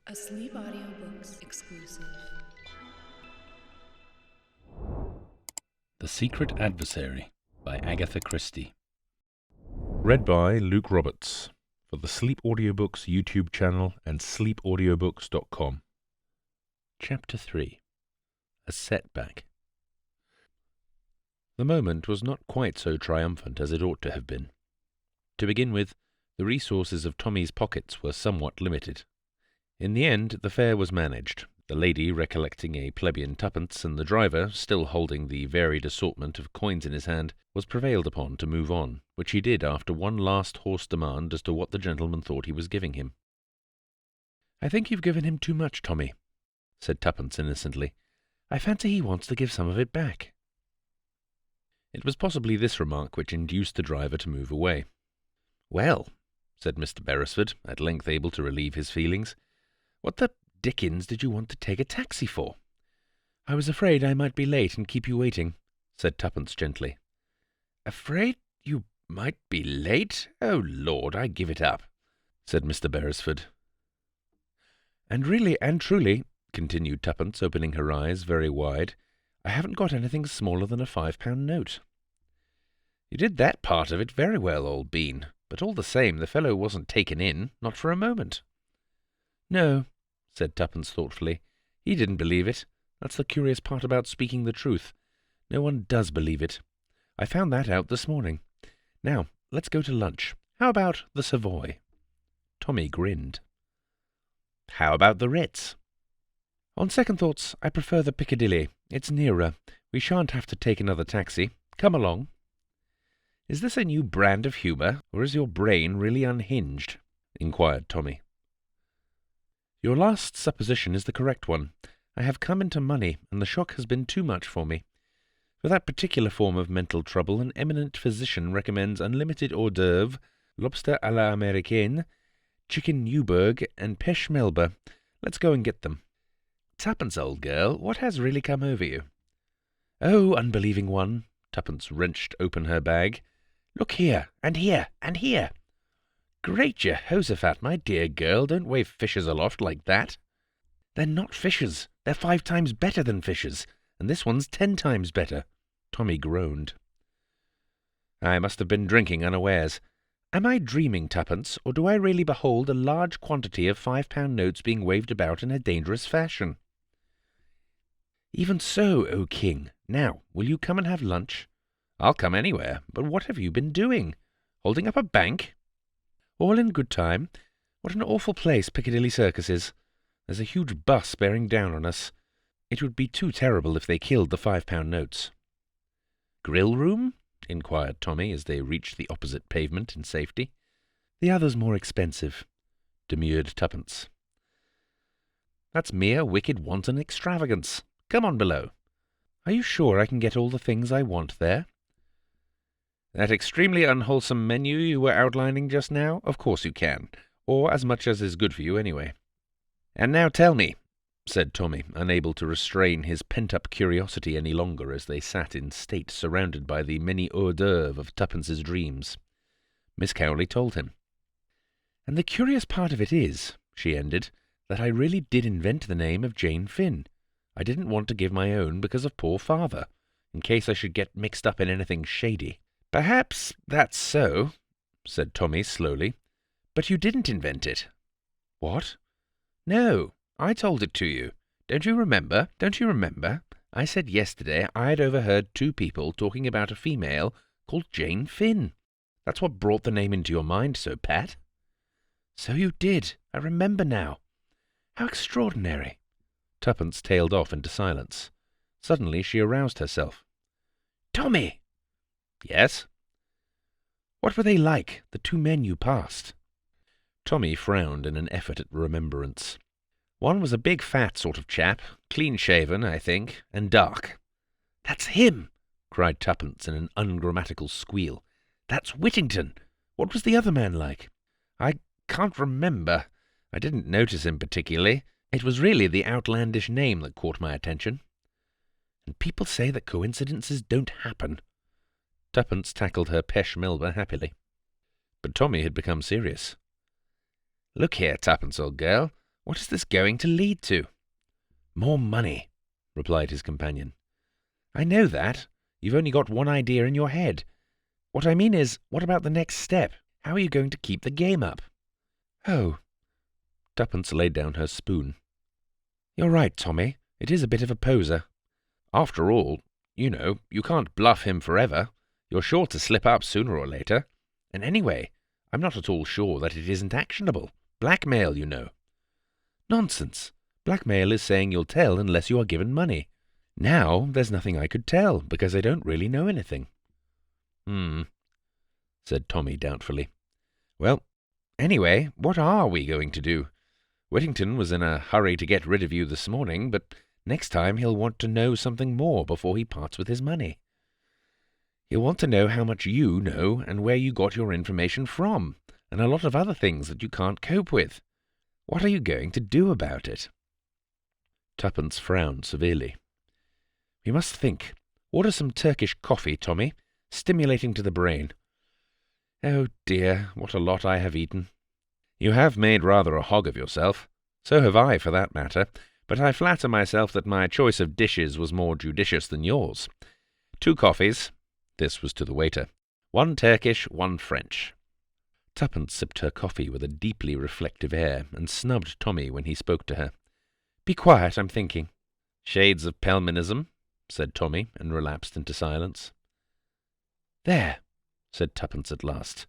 A Sleep Audiobooks exclusive. The Secret Adversary by Agatha Christie. Read by Luke Roberts for the Sleep Audiobooks YouTube channel and sleepaudiobooks.com. Chapter 3. A Setback. The moment was not quite so triumphant as it ought to have been. To begin with, the resources of Tommy's pockets were somewhat limited. In the end, the fare was managed, the lady recollecting a plebeian twopence, and the driver, still holding the varied assortment of coins in his hand, was prevailed upon to move on, which he did after one last hoarse demand as to what the gentleman thought he was giving him. "I think you've given him too much, Tommy," said Twopence innocently. "I fancy he wants to give some of it back." It was possibly this remark which induced the driver to move away. "Well," said Mr. Beresford, at length able to relieve his feelings, "what the dickens did you want to take a taxi for?" "I was afraid I might be late and keep you waiting," said Twopence gently. "Afraid you might be late? Oh, Lord, I give it up," said Mr. Beresford. "And really and truly," continued Twopence, opening her eyes very wide, "I haven't got anything smaller than a £5 note." "You did that part of it very well, old bean, but all the same the fellow wasn't taken in, not for a moment." "No," said Twopence thoughtfully. "He didn't believe it. That's the curious part about speaking the truth. No one does believe it. I found that out this morning. Now, let's go to lunch. How about the Savoy?" Tommy grinned. "How about the Ritz?" "On second thoughts, I prefer the Piccadilly. It's nearer. We shan't have to take another taxi. Come along." "Is this a new brand of humour, or is your brain really unhinged?" inquired Tommy. "Your last supposition is the correct one. I have come into money, and the shock has been too much for me. For that particular form of mental trouble, an eminent physician recommends unlimited hors d'oeuvre, lobster à la Américaine, chicken Newburg, and pêche Melba. Let's go and get them." "Twopence, old girl, what has really come over you?" "Oh, unbelieving one!" Twopence wrenched open her bag. "Look here, and here, and here!" "Great Jehoshaphat, my dear girl, don't wave fishes aloft like that." "They're not fishes. They're 5 times better than fishes, and this one's 10 times better." Tommy groaned. "I must have been drinking unawares. Am I dreaming, Twopence, or do I really behold a large quantity of £5 notes being waved about in a dangerous fashion?" "Even so, O King. Now, will you come and have lunch?" "I'll come anywhere, but what have you been doing? Holding up a bank?" "All in good time. What an awful place Piccadilly Circus is. There's a huge bus bearing down on us. It would be too terrible if they killed the £5 notes." "Grill room?" inquired Tommy as they reached the opposite pavement in safety. "The other's more expensive," demurred Twopence. "That's mere wicked wanton extravagance. Come on below." "Are you sure I can get all the things I want there?" "That extremely unwholesome menu you were outlining just now? Of course you can, or as much as is good for you anyway." "And now tell me," said Tommy, unable to restrain his pent-up curiosity any longer as they sat in state surrounded by the many hors d'oeuvres of Twopence's dreams. Miss Cowley told him. "And the curious part of it is," she ended, "that I really did invent the name of Jane Finn. I didn't want to give my own because of poor father, in case I should get mixed up in anything shady." "Perhaps that's so," said Tommy slowly, "but you didn't invent it." "What?" "No, I told it to you. Don't you remember? I said yesterday I had overheard 2 people talking about a female called Jane Finn. That's what brought the name into your mind so pat." "So you did. I remember now. How extraordinary." Twopence tailed off into silence. Suddenly she aroused herself. "Tommy!" "Yes?" "What were they like, the 2 men you passed?" Tommy frowned in an effort at remembrance. "One was a big fat sort of chap, clean-shaven, I think, and dark." "That's him!" cried Twopence in an ungrammatical squeal. "That's Whittington. What was the other man like?" "I can't remember. I didn't notice him particularly. It was really the outlandish name that caught my attention." "And people say that coincidences don't happen." Twopence tackled her pêche Melba happily. But Tommy had become serious. "Look here, Twopence, old girl, What is this going to lead to?" "More money," replied his companion. "I know that. You've only got one idea in your head. What I mean is, what about the next step? How are you going to keep the game up?" "Oh." Tuppence laid down her spoon. "You're right, Tommy. It is a bit of a poser. After all, you know, you can't bluff him forever. You're sure to slip up sooner or later. And anyway, I'm not at all sure that it isn't actionable. Blackmail, you know." "Nonsense. Blackmail is saying you'll tell unless you are given money. Now there's nothing I could tell, because I don't really know anything." Said Tommy doubtfully. "Well, anyway, what are we going to do? Whittington was in a hurry to get rid of you this morning, but next time he'll want to know something more before he parts with his money. He'll want to know how much you know and where you got your information from, and a lot of other things that you can't cope with. What are you going to do about it?" Tuppence frowned severely. "We must think. Order some Turkish coffee, Tommy, stimulating to the brain. Oh dear, what a lot I have eaten." "You have made rather a hog of yourself. So have I, for that matter, but I flatter myself that my choice of dishes was more judicious than yours. 2 coffees," this was to the waiter, "1 Turkish, 1 French." Tuppence sipped her coffee with a deeply reflective air, and snubbed Tommy when he spoke to her. "Be quiet, I'm thinking." "Shades of Pelmanism," said Tommy, and relapsed into silence. "There," said Tuppence at last.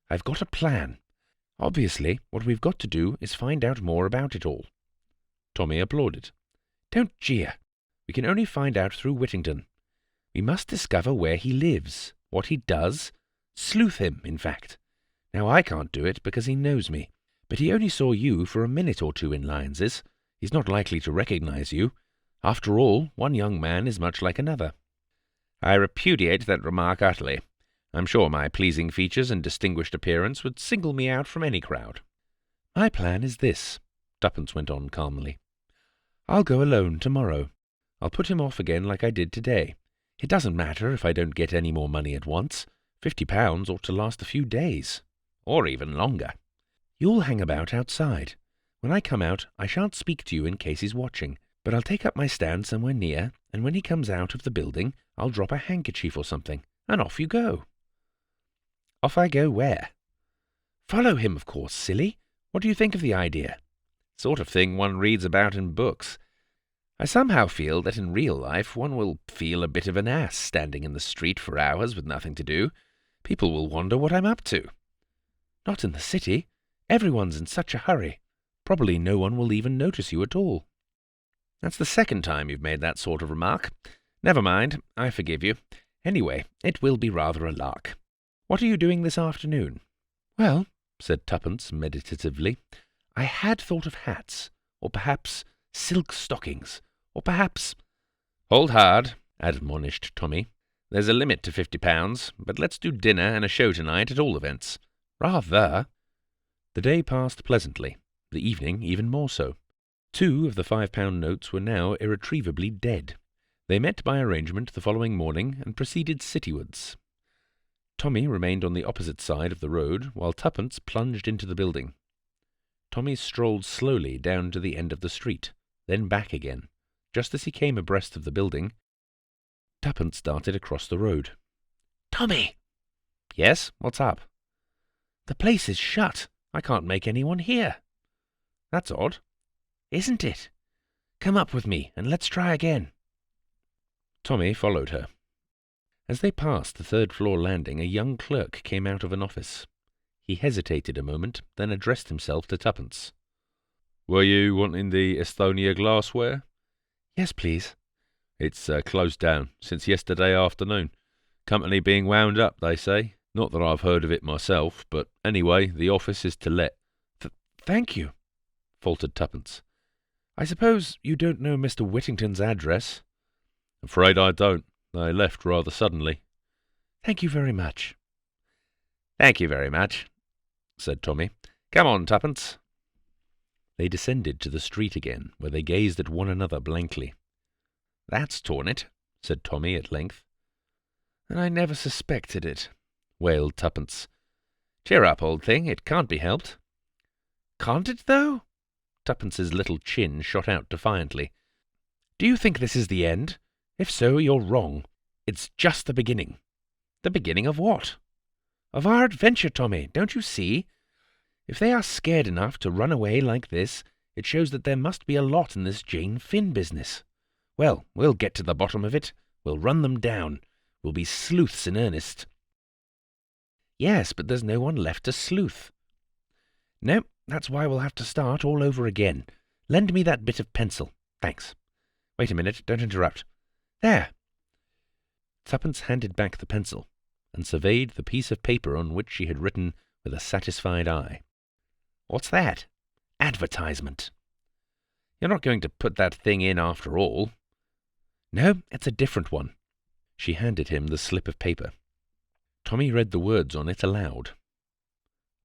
"I've got a plan. Obviously, what we've got to do is find out more about it all." Tommy applauded. "Don't jeer. We can only find out through Whittington. We must discover where he lives, what he does, sleuth him, in fact. Now, I can't do it because he knows me, but he only saw you for a minute or two in Lyons's. He's not likely to recognize you. After all, one young man is much like another." "I repudiate that remark utterly. I'm sure my pleasing features and distinguished appearance would single me out from any crowd." "My plan is this," Tuppence went on calmly. "I'll go alone tomorrow. I'll put him off again like I did today. It doesn't matter if I don't get any more money at once. £50 ought to last a few days. Or even longer. You'll hang about outside. When I come out, I shan't speak to you in case he's watching, but I'll take up my stand somewhere near, and when he comes out of the building, I'll drop a handkerchief or something, and off you go." "Off I go where?" "Follow him, of course, silly. What do you think of the idea?" "Sort of thing one reads about in books. I somehow feel that in real life one will feel a bit of an ass standing in the street for hours with nothing to do. People will wonder what I'm up to." "Not in the city. Everyone's in such a hurry. Probably no one will even notice you at all." "That's the second time you've made that sort of remark. Never mind, I forgive you. Anyway, it will be rather a lark. What are you doing this afternoon?" "Well," said Tuppence meditatively, "I had thought of hats, or perhaps silk stockings, or perhaps—" "Hold hard," admonished Tommy. "There's a limit to £50, but let's do dinner and a show tonight at all events." "Rather." The day passed pleasantly, the evening even more so. 2 of the £5 notes were now irretrievably dead. They met by arrangement the following morning and proceeded citywards. Tommy remained on the opposite side of the road, while Tuppence plunged into the building. Tommy strolled slowly down to the end of the street, then back again. Just as he came abreast of the building, Tuppence darted across the road. "Tommy!" "Yes, what's up?" "The place is shut. I can't make anyone hear." "That's odd." "Isn't it? Come up with me, and let's try again." Tommy followed her. As they passed the 3rd-floor landing, a young clerk came out of an office. He hesitated a moment, then addressed himself to Tuppence. "Were you wanting the Estonia glassware?" "Yes, please." "It's closed down since yesterday afternoon. Company being wound up, they say. Not that I've heard of it myself, but anyway, the office is to let." Thank you," faltered Tuppence. "I suppose you don't know Mr. Whittington's address?" "Afraid I don't. They left rather suddenly." "Thank you very much." "Thank you very much," said Tommy. "Come on, Tuppence." They descended to the street again, where they gazed at one another blankly. "That's torn it," said Tommy at length. "And I never suspected it," wailed Tuppence. "Cheer up, old thing. It can't be helped." "Can't it, though?" Tuppence's little chin shot out defiantly. "Do you think this is the end? If so, you're wrong. It's just the beginning." "The beginning of what?" "Of our adventure, Tommy, don't you see? If they are scared enough to run away like this, it shows that there must be a lot in this Jane Finn business. Well, we'll get to the bottom of it. We'll run them down. We'll be sleuths in earnest." "Yes, but there's no one left to sleuth." "No, that's why we'll have to start all over again. Lend me that bit of pencil. Thanks. Wait a minute, don't interrupt. There." Tuppence handed back the pencil and surveyed the piece of paper on which she had written with a satisfied eye. "What's that?" "Advertisement." "You're not going to put that thing in after all?" "No, it's a different one." She handed him the slip of paper. Tommy read the words on it aloud.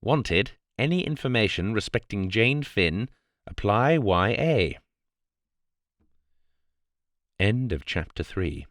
"Wanted, any information respecting Jane Finn, apply YA." End of chapter 3.